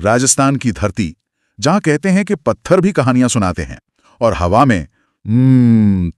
राजस्थान की धरती, जहां कहते हैं कि पत्थर भी कहानियां सुनाते हैं, और हवा में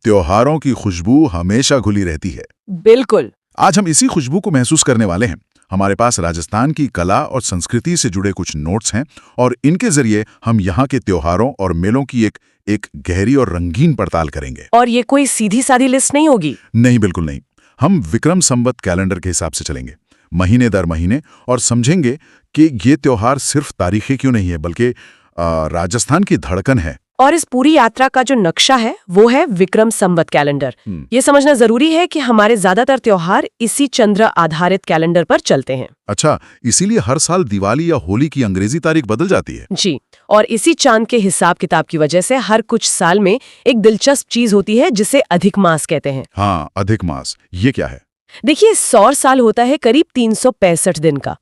त्योहारों की खुशबू हमेशा घुली रहती है। बिल्कुल। आज हम इसी खुशबू को महसूस करने वाले हैं। हमारे पास राजस्थान की कला और संस्कृति से जुड़े कुछ नोट्स हैं, और इनके जरिए हम यहाँ के त्योहारों और मेलों की एक गहरी और रंगीन पड़ताल करेंगे। और ये कोई सीधी सादी लिस्ट नहीं होगी? नहीं, बिल्कुल नहीं। हम विक्रम संवत कैलेंडर के हिसाब से चलेंगे, महीने दर महीने, और समझेंगे कि ये त्योहार सिर्फ तारीखें क्यों नहीं है, बल्कि राजस्थान की धड़कन है। और इस पूरी यात्रा का जो नक्शा है वो है विक्रम संवत कैलेंडर। ये समझना जरूरी है कि हमारे ज्यादातर त्योहार इसी चंद्र आधारित कैलेंडर पर चलते हैं। अच्छा, इसीलिए हर साल दिवाली या होली की अंग्रेजी तारीख बदल जाती है? जी, और इसी चांद के हिसाब किताब की वजह से हर कुछ साल में एक दिलचस्प चीज होती है जिसे अधिक मास कहते हैं। हाँ, अधिक मास, ये क्या है? देखिए, सौर साल होता है करीब 365 दिन का,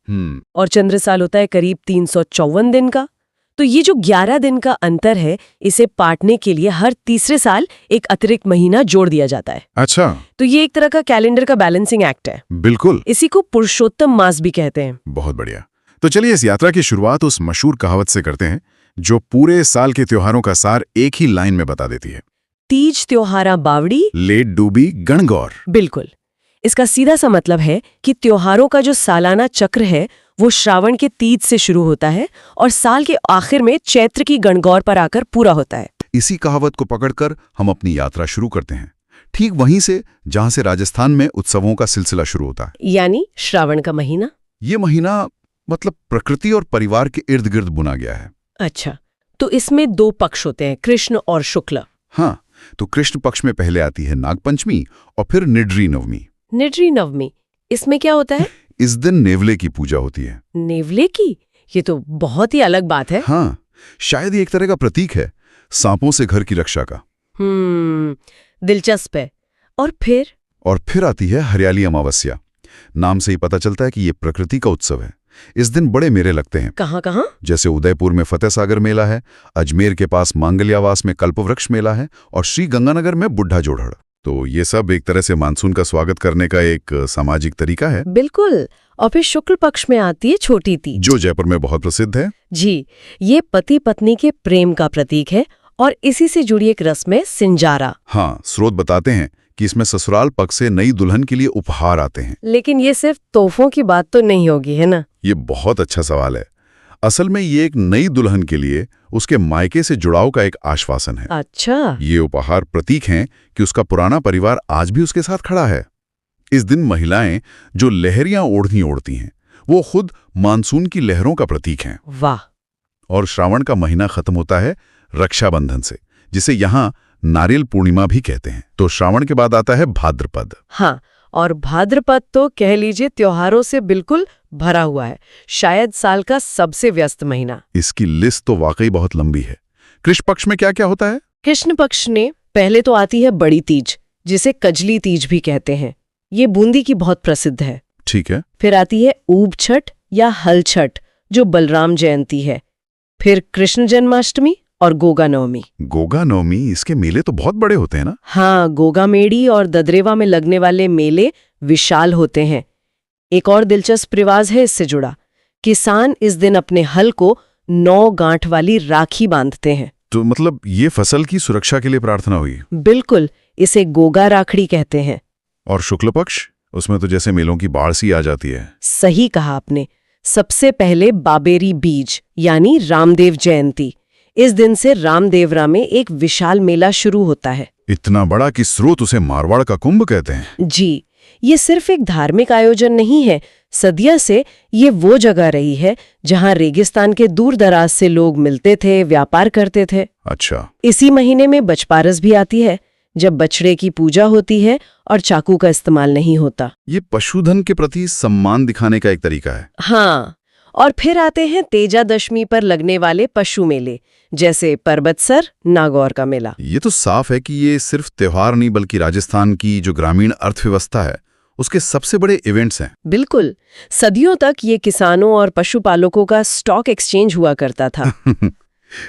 और चंद्र साल होता है करीब 354 दिन का। तो ये जो 11 दिन का अंतर है, इसे पाटने के लिए हर तीसरे साल एक अतिरिक्त महीना जोड़ दिया जाता है। अच्छा, तो ये एक तरह का कैलेंडर का बैलेंसिंग एक्ट है। बिल्कुल। इसी को पुरुषोत्तम मास भी कहते हैं। बहुत बढ़िया। तो चलिए इस यात्रा की शुरुआत उस मशहूर कहावत से करते हैं, जो पूरे साल के त्योहारों का सार एक ही लाइन में बता देती है। तीज त्योहारा बावड़ी, लेट डूबी गणगौर। बिल्कुल। इसका सीधा सा मतलब है कि त्योहारों का जो सालाना चक्र है वो श्रावण के तीज से शुरू होता है और साल के आखिर में चैत्र की गणगौर पर आकर पूरा होता है। इसी कहावत को पकड़कर हम अपनी यात्रा शुरू करते हैं, ठीक वहीं से जहां से राजस्थान में उत्सवों का सिलसिला शुरू होता है, यानी श्रावण का महीना। ये महीना मतलब प्रकृति और परिवार के इर्द गिर्द बुना गया है। अच्छा, तो इसमें दो पक्ष होते हैं, कृष्ण और शुक्ल। हाँ, तो कृष्ण पक्ष में पहले आती है नागपंचमी और फिर निड्री नवमी। निड्री नवमी, इसमें क्या होता है? इस दिन नेवले की पूजा होती है। नेवले की? ये तो बहुत ही अलग बात है। हाँ, शायद ये एक तरह का प्रतीक है सांपों से घर की रक्षा का। दिलचस्प है। और फिर आती है हरियाली अमावस्या। नाम से ही पता चलता है कि ये प्रकृति का उत्सव है। इस दिन बड़े मेले लगते हैं। कहाँ? जैसे उदयपुर में फतेह सागर मेला है, अजमेर के पास मांगल्यावास में कल्पवृक्ष मेला है, और श्री गंगानगर में बुढ़ा जोड़हड़। तो ये सब एक तरह से मानसून का स्वागत करने का एक सामाजिक तरीका है। बिल्कुल। और फिर शुक्ल पक्ष में आती है छोटी तीज, जो जयपुर में बहुत प्रसिद्ध है। जी, ये पति पत्नी के प्रेम का प्रतीक है, और इसी से जुड़ी एक रस्म है सिंजारा। हाँ, स्रोत बताते हैं कि इसमें ससुराल पक्ष से नई दुल्हन के लिए उपहार आते हैं। लेकिन ये सिर्फ तोहफों की बात तो नहीं होगी, है ना? ये बहुत अच्छा सवाल है। असल में ये एक नई दुल्हन के लिए उसके मायके से जुड़ाव का एक आश्वासन है। अच्छा। ये उपहार प्रतीक हैं कि उसका पुराना परिवार आज भी उसके साथ खड़ा है। इस दिन महिलाएं जो लहरियां ओढ़नी ओढ़ती हैं, वो खुद मानसून की लहरों का प्रतीक हैं। वाह। और श्रावण का महीना खत्म होता है रक्षाबंधन से, जिसे यहाँ नारियल पूर्णिमा भी कहते हैं। तो श्रावण के बाद आता है भाद्रपद। हाँ, और भाद्रपद तो कह लीजिए त्योहारों से बिल्कुल भरा हुआ है, शायद साल का सबसे व्यस्त महीना। इसकी लिस्ट तो वाकई बहुत लंबी है। कृष्ण पक्ष में क्या क्या होता है? कृष्ण पक्ष में पहले तो आती है बड़ी तीज, जिसे कजली तीज भी कहते हैं। ये बूंदी की बहुत प्रसिद्ध है। ठीक है। फिर आती है ऊब छठ या हल छठ, जो बलराम जयंती है। फिर कृष्ण जन्माष्टमी और गोगा नवमी। गोगा नवमी, इसके मेले तो बहुत बड़े होते हैं ना? हाँ, गोगा मेड़ी और ददरेवा में लगने वाले मेले विशाल होते हैं। एक और दिलचस्प रिवाज है इससे जुड़ा। किसान इस दिन अपने हल को 9 गांठ वाली राखी बांधते हैं। तो मतलब ये फसल की सुरक्षा के लिए प्रार्थना हुई? बिल्कुल, इसे गोगा राखड़ी कहते हैं। और शुक्ल पक्ष, उसमें तो जैसे मेलों की बाढ़ सी आ जाती है। सही कहा आपने। सबसे पहले बाबेरी बीज यानी रामदेव जयंती। इस दिन से रामदेवरा में एक विशाल मेला शुरू होता है। इतना बड़ा कि स्रोत उसे मारवाड़ का कुंभ कहते हैं। जी, ये सिर्फ एक धार्मिक आयोजन नहीं है, सदियों से ये वो जगह रही है जहां रेगिस्तान के दूर दराज से लोग मिलते थे, व्यापार करते थे। अच्छा। इसी महीने में बचपारस भी आती है, जब बछड़े की पूजा होती है और चाकू का इस्तेमाल नहीं होता। ये पशुधन के प्रति सम्मान दिखाने का एक तरीका है। हाँ, और फिर आते हैं तेजा दशमी पर लगने वाले पशु मेले, जैसे परबतसर नागौर का मेला। ये तो साफ है कि ये सिर्फ त्योहार नहीं, बल्कि राजस्थान की जो ग्रामीण अर्थव्यवस्था है उसके सबसे बड़े इवेंट्स हैं। बिल्कुल, सदियों तक ये किसानों और पशुपालकों का स्टॉक एक्सचेंज हुआ करता था।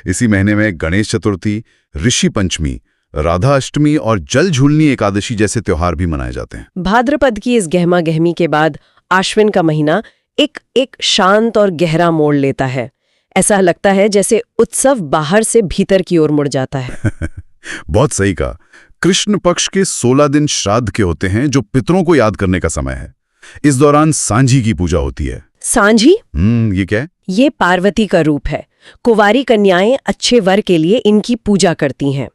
इसी महीने में गणेश चतुर्थी, ऋषि पंचमी, राधा अष्टमी और जल झूलनी एकादशी जैसे त्योहार भी मनाए जाते हैं। भाद्रपद की इस गहमा गहमी के बाद आश्विन का महीना एक शांत और गहरा मोड़ लेता है। ऐसा लगता है जैसे उत्सव बाहर से भीतर की ओर मुड़ जाता है। बहुत सही कहा। कृष्ण पक्ष के 16 दिन श्राद्ध के होते हैं, जो पितरों को याद करने का समय है। इस दौरान सांझी की पूजा होती है। सांझी? ये क्या है? ये पार्वती का रूप है। कुंवारी कन्याएं अच्छे वर के लिए इनकी पूजा करती हैं।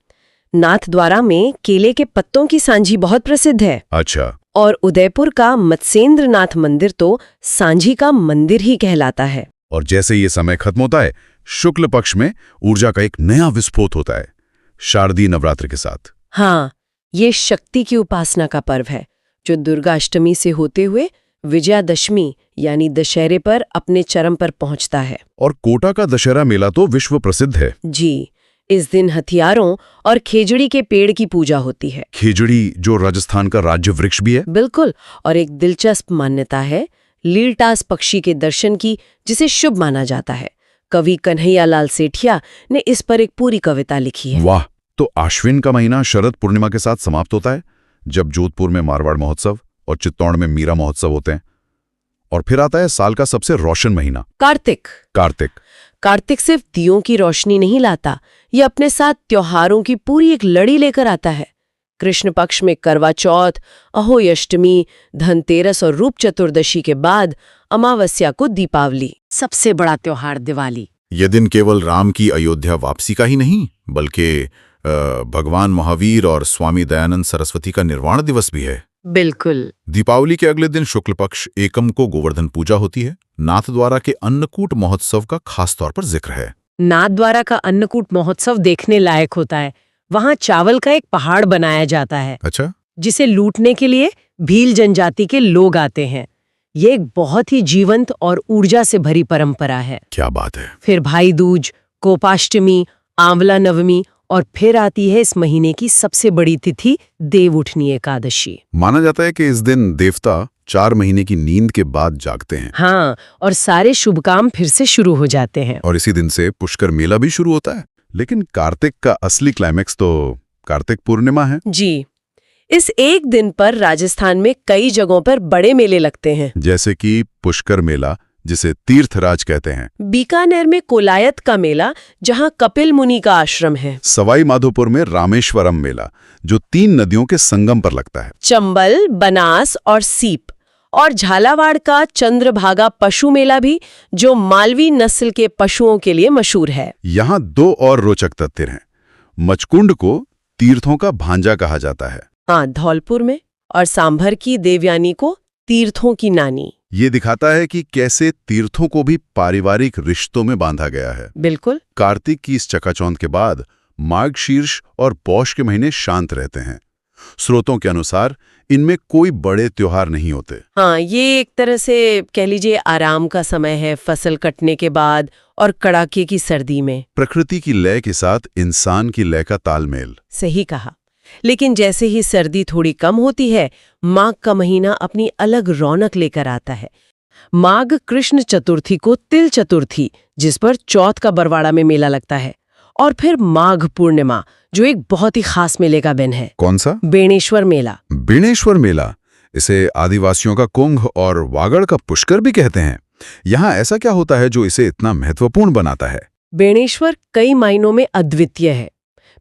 नाथद्वारा में केले के पत्तों की सांझी बहुत प्रसिद्ध है। अच्छा। और उदयपुर का मत्स्येंद्र नाथ मंदिर तो सांझी का मंदिर ही कहलाता है। और जैसे ये समय खत्म होता है, शुक्ल पक्ष में ऊर्जा का एक नया विस्फोट होता है, शारदीय नवरात्र के साथ। हाँ, ये शक्ति की उपासना का पर्व है, जो दुर्गा अष्टमी से होते हुए विजयादशमी यानी दशहरे पर अपने चरम पर पहुंचता है। और कोटा का दशहरा मेला तो विश्व प्रसिद्ध है। जी, इस दिन हथियारों और खेजड़ी के पेड़ की पूजा होती है। खेजड़ी जो राजस्थान का राज्य वृक्ष भी है। बिल्कुल। और एक दिलचस्प मान्यता है लीलटास पक्षी के दर्शन की, जिसे शुभ माना जाता है। कवि कन्हैयालाल सेठिया ने इस पर एक पूरी कविता लिखी है। वाह। तो आश्विन का महीना शरद पूर्णिमा के साथ समाप्त होता है, जब जोधपुर में मारवाड़ महोत्सव और चित्तौड़ में मीरा महोत्सव होते हैं। और फिर आता है साल का सबसे रोशन महीना, कार्तिक। कार्तिक सिर्फ दियों की रोशनी नहीं लाता, ये अपने साथ त्योहारों की पूरी एक लड़ी लेकर आता है। कृष्ण पक्ष में करवा चौथ, अहोई अष्टमी, धनतेरस और रूप चतुर्दशी के बाद अमावस्या को दीपावली, सबसे बड़ा त्योहार दिवाली। यह दिन केवल राम की अयोध्या वापसी का ही नहीं, बल्कि भगवान महावीर और स्वामी दयानंद सरस्वती का निर्वाण दिवस भी है। बिल्कुल। दीपावली के अगले दिन शुक्ल पक्ष एकम को गोवर्धन पूजा होती है। नाथद्वारा के अन्नकूट महोत्सव का खास तौर पर जिक्र है। नाथद्वारा का अन्नकूट महोत्सव देखने लायक होता है। वहाँ चावल का एक पहाड़ बनाया जाता है। अच्छा। जिसे लूटने के लिए भील जनजाति के लोग आते हैं। ये एक बहुत ही जीवंत और ऊर्जा से भरी परंपरा है। क्या बात है। फिर भाई दूज, कोपाष्टमी, आंवला नवमी और फिर आती है इस महीने की सबसे बड़ी तिथि देव उठनी एकादशी। माना जाता है कि इस दिन देवता 4 महीने की नींद के बाद जागते हैं। हाँ, और सारे शुभ काम फिर से शुरू हो जाते हैं। और इसी दिन से पुष्कर मेला भी शुरू होता है। लेकिन कार्तिक का असली क्लाइमैक्स तो कार्तिक पूर्णिमा है। जी, इस एक दिन पर राजस्थान में कई जगहों पर बड़े मेले लगते हैं, जैसे कि पुष्कर मेला, जिसे तीर्थराज कहते हैं। बीकानेर में कोलायत का मेला, जहां कपिल मुनि का आश्रम है। सवाई माधोपुर में रामेश्वरम मेला, जो 3 नदियों के संगम पर लगता है। चंबल, बनास और सीप। और झालावाड़ का चंद्रभागा पशु मेला भी, जो मालवी नस्ल के पशुओं के लिए मशहूर है। यहाँ 2 और रोचक तथ्य हैं। मचकुंड को तीर्थों का भांजा कहा जाता है। हाँ, धौलपुर में। और सांभर की देवयानी को तीर्थों की नानी। ये दिखाता है कि कैसे तीर्थों को भी पारिवारिक रिश्तों में बांधा गया है। बिल्कुल। कार्तिक की इस चकाचौंध के बाद माघ शीर्ष और पौष के महीने शांत रहते हैं। स्रोतों के अनुसार इनमें कोई बड़े त्योहार नहीं होते। हाँ, ये एक तरह से कह लीजिए आराम का समय है, फसल कटने के बाद और कड़ाके की सर्दी में। प्रकृति की लय के साथ इंसान की लय का तालमेल। सही कहा। लेकिन जैसे ही सर्दी थोड़ी कम होती है, माघ का महीना अपनी अलग रौनक लेकर आता है। माघ कृष्ण चतुर्थी को तिल चतुर्थी, जिस पर चौथ का बरवाड़ा में मेला लगता है। और फिर माघ पूर्णिमा, जो एक बहुत ही खास मेले का दिन है। कौन सा? बेणेश्वर मेला। बेणेश्वर मेला, इसे आदिवासियों का कुंभ और वागड़ का पुष्कर भी कहते हैं। यहाँ ऐसा क्या होता है जो इसे इतना महत्वपूर्ण बनाता है? बेणेश्वर कई मायनों में अद्वितीय है।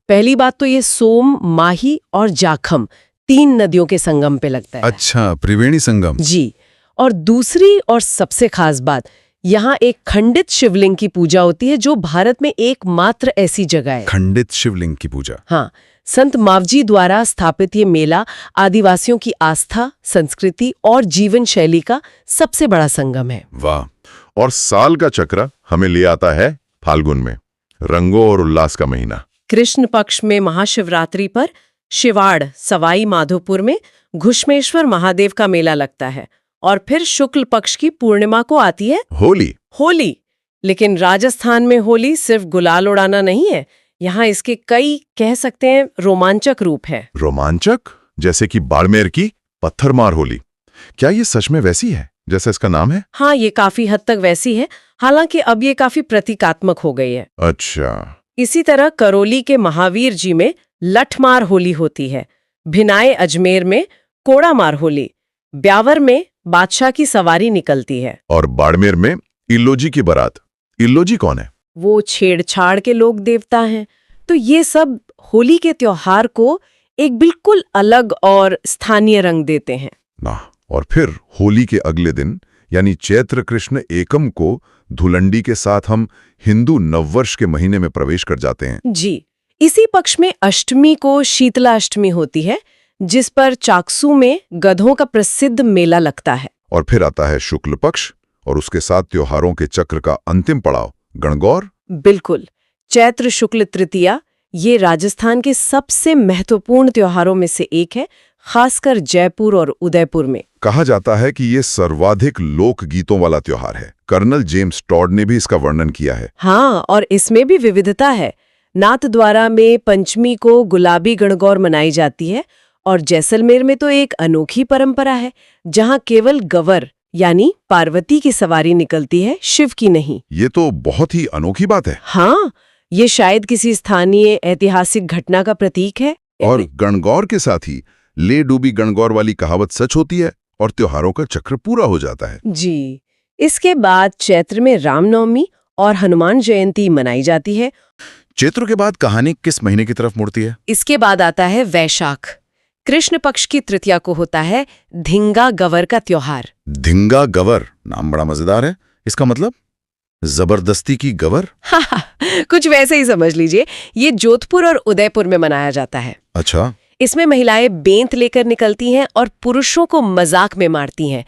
पहली बात तो ये सोम, माही और जाखम 3 नदियों के संगम पे लगता है। अच्छा, त्रिवेणी संगम। जी। और दूसरी और सबसे खास बात, यहाँ एक खंडित शिवलिंग की पूजा होती है, जो भारत में एकमात्र ऐसी जगह है। खंडित शिवलिंग की पूजा। हाँ, संत मावजी द्वारा स्थापित ये मेला आदिवासियों की आस्था, संस्कृति और जीवन शैली का सबसे बड़ा संगम है। वाह। और साल का चक्र हमें ले आता है फाल्गुन में, रंगों और उल्लास का महीना। कृष्ण पक्ष में महाशिवरात्रि पर शिवाड़, सवाई माधोपुर में घुश्मेश्वर महादेव का मेला लगता है। और फिर शुक्ल पक्ष की पूर्णिमा को आती है होली। लेकिन राजस्थान में होली सिर्फ गुलाल उड़ाना नहीं है। यहाँ इसके कई, कह सकते हैं, रोमांचक रूप है। रोमांचक? जैसे कि बाड़मेर की पत्थरमार होली। क्या ये सच में वैसी है जैसा इसका नाम है? हाँ, ये काफी हद तक वैसी है, हालांकि अब ये काफी प्रतीकात्मक हो गई है। अच्छा। इसी तरह करौली के महावीर जी में लठमार होली होती है। भिनाए अजमेर में कोड़ामार होली। ब्यावर में बादशाह की सवारी निकलती है। और बाड़मेर में इल्लोजी की बारात। इल्लोजी कौन है? वो छेड़छाड़ के लोक देवता हैं। तो ये सब होली के त्योहार को एक बिल्कुल अलग और स्थानीय रंग देते हैं। ना, और फिर होली के अगले दिन यानी चैत्र कृष्ण एकम को धुलंडी के साथ हम हिंदू नववर्ष के महीने में प्रवेश कर जाते हैं। जी, इसी पक्ष में अष्टमी को शीतला अष्टमी होती है, जिस पर चाकसू में गधों का प्रसिद्ध मेला लगता है। और फिर आता है शुक्ल पक्ष और उसके साथ त्योहारों के चक्र का अंतिम पड़ाव गणगौर। बिल्कुल, चैत्र शुक्ल तृतीया ये राजस्थान के सबसे महत्वपूर्ण त्योहारों में से एक है, खासकर जयपुर और उदयपुर में। कहा जाता है कि ये सर्वाधिक लोक गीतों वाला त्योहार है। कर्नल जेम्स टॉड ने भी इसका वर्णन किया है। हाँ, और इसमें भी विविधता है। नाथद्वारा में पंचमी को गुलाबी गणगौर मनाई जाती है और जैसलमेर में तो एक अनोखी परंपरा है जहाँ केवल गवर यानी पार्वती की सवारी निकलती है, शिव की नहीं। ये तो बहुत ही अनोखी बात है। हाँ, ये शायद किसी स्थानीय ऐतिहासिक घटना का प्रतीक है। और गणगौर के साथ ही ले डूबी गणगौर वाली कहावत सच होती है और त्योहारों का चक्र पूरा हो जाता है। जी, इसके बाद चैत्र में रामनवमी और हनुमान जयंती मनाई जाती है। चैत्र के बाद कहानी किस महीने की तरफ मुड़ती है? इसके बाद आता है वैशाख। कृष्ण पक्ष की तृतीया को होता है धिंगा गवर का त्योहार। धिंगा गवर, नाम बड़ा मजेदार है। इसका मतलब जबरदस्ती की गवर? कुछ वैसे ही समझ लीजिए। ये जोधपुर और उदयपुर में मनाया जाता है। अच्छा, इसमें महिलाएं बेंत लेकर निकलती हैं और पुरुषों को मजाक में मारती हैं।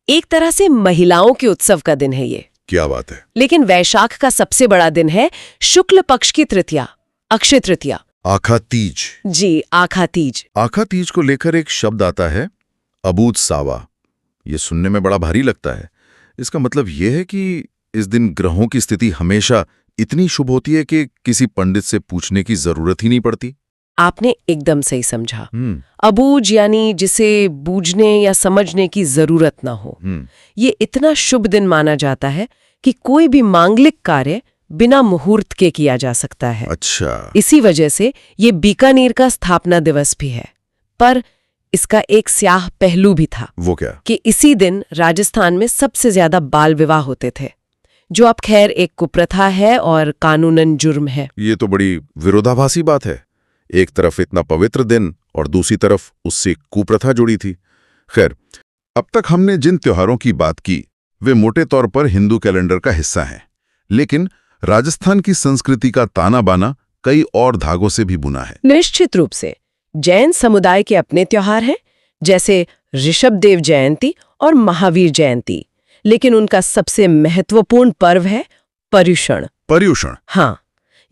एक तरह से महिलाओं के उत्सव का दिन है ये। क्या बात है। लेकिन वैशाख का सबसे बड़ा दिन है शुक्ल पक्ष की तृतीया, अक्षय तृतीया। आखा तीज। जी, आखा तीज। आखा तीज को लेकर एक शब्द आता है, अबूत सावा। ये सुनने में बड़ा भारी लगता है। इसका मतलब ये है कि इस दिन ग्रहों की स्थिति हमेशा इतनी शुभ होती है कि किसी पंडित से पूछने की जरूरत ही नहीं पड़ती। आपने एकदम सही समझा। अबूझ यानी जिसे बूझने या समझने की जरूरत ना हो। ये इतना शुभ दिन माना जाता है कि कोई भी मांगलिक कार्य बिना मुहूर्त के किया जा सकता है। अच्छा। इसी वजह से ये बीकानेर का स्थापना दिवस भी है। पर इसका एक स्याह पहलू भी था। वो क्या? कि इसी दिन राजस्थान में सबसे ज्यादा बाल विवाह होते थे, जो अब खैर एक कुप्रथा है और कानूनन जुर्म है। ये तो बड़ी विरोधाभासी बात है। एक तरफ इतना पवित्र दिन और दूसरी तरफ उससे कुप्रथा जुड़ी थी। खैर, अब तक हमने जिन त्योहारों की बात की वे मोटे तौर पर हिंदू कैलेंडर का हिस्सा हैं, लेकिन राजस्थान की संस्कृति का ताना बाना कई और धागों से भी बुना है। निश्चित रूप से जैन समुदाय के अपने त्योहार हैं, जैसे ऋषभदेव जयंती और महावीर जयंती। लेकिन उनका सबसे महत्वपूर्ण पर्व है पर्युषण। पर्युषण? हाँ,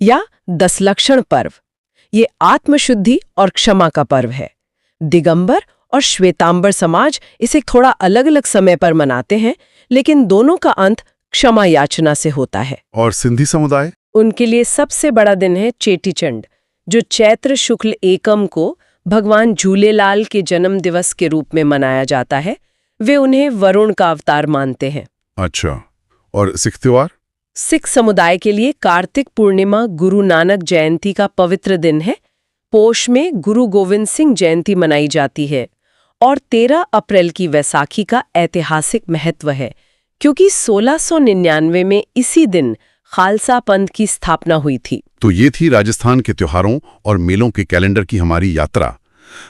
या दशलक्षण पर्व। ये आत्मशुद्धि और क्षमा का पर्व है। दिगंबर और श्वेतांबर समाज इसे थोड़ा अलग अलग समय पर मनाते हैं, लेकिन दोनों का अंत क्षमा याचना से होता है। और सिंधी समुदाय? उनके लिए सबसे बड़ा दिन है चेटीचंड, जो चैत्र शुक्ल एकम को भगवान झूलेलाल के जन्म दिवस के रूप में मनाया जाता है। वे उन्हें वरुण का अवतार मानते हैं। अच्छा, और सिख त्योहार? सिख समुदाय के लिए कार्तिक पूर्णिमा गुरु नानक जयंती का पवित्र दिन है। पोष में गुरु गोविंद सिंह जयंती मनाई जाती है और 13 अप्रैल की वैसाखी का ऐतिहासिक महत्व है, क्योंकि 1699 में इसी दिन खालसा पंथ की स्थापना हुई थी। तो ये थी राजस्थान के त्योहारों और मेलों के कैलेंडर की हमारी यात्रा।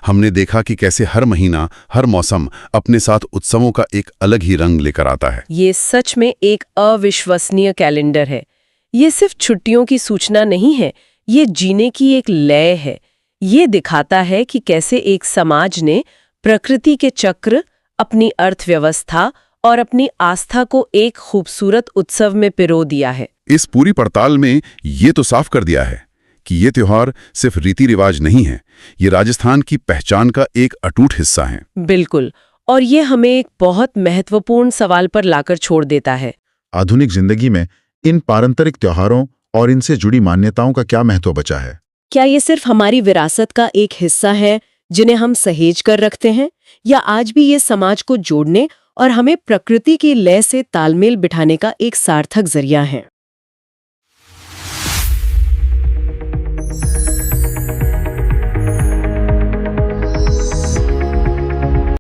हमने देखा कि कैसे हर महीना, हर मौसम अपने साथ उत्सवों का एक अलग ही रंग लेकर आता है। ये सच में एक अविश्वसनीय कैलेंडर है। ये सिर्फ छुट्टियों की सूचना नहीं है, ये जीने की एक लय है। ये दिखाता है कि कैसे एक समाज ने प्रकृति के चक्र, अपनी अर्थव्यवस्था और अपनी आस्था को एक खूबसूरत उत्सव में पिरो दिया है। इस पूरी पड़ताल में ये तो साफ कर दिया है कि ये त्योहार सिर्फ रीति रिवाज नहीं है, ये राजस्थान की पहचान का एक अटूट हिस्सा है। बिल्कुल, और ये हमें एक बहुत महत्वपूर्ण सवाल पर लाकर छोड़ देता है। आधुनिक जिंदगी में इन पारंपरिक त्योहारों और इनसे जुड़ी मान्यताओं का क्या महत्व बचा है? क्या ये सिर्फ हमारी विरासत का एक हिस्सा है जिन्हें हम सहेज कर रखते हैं, या आज भी ये समाज को जोड़ने और हमें प्रकृति की लय से तालमेल बिठाने का एक सार्थक जरिया है?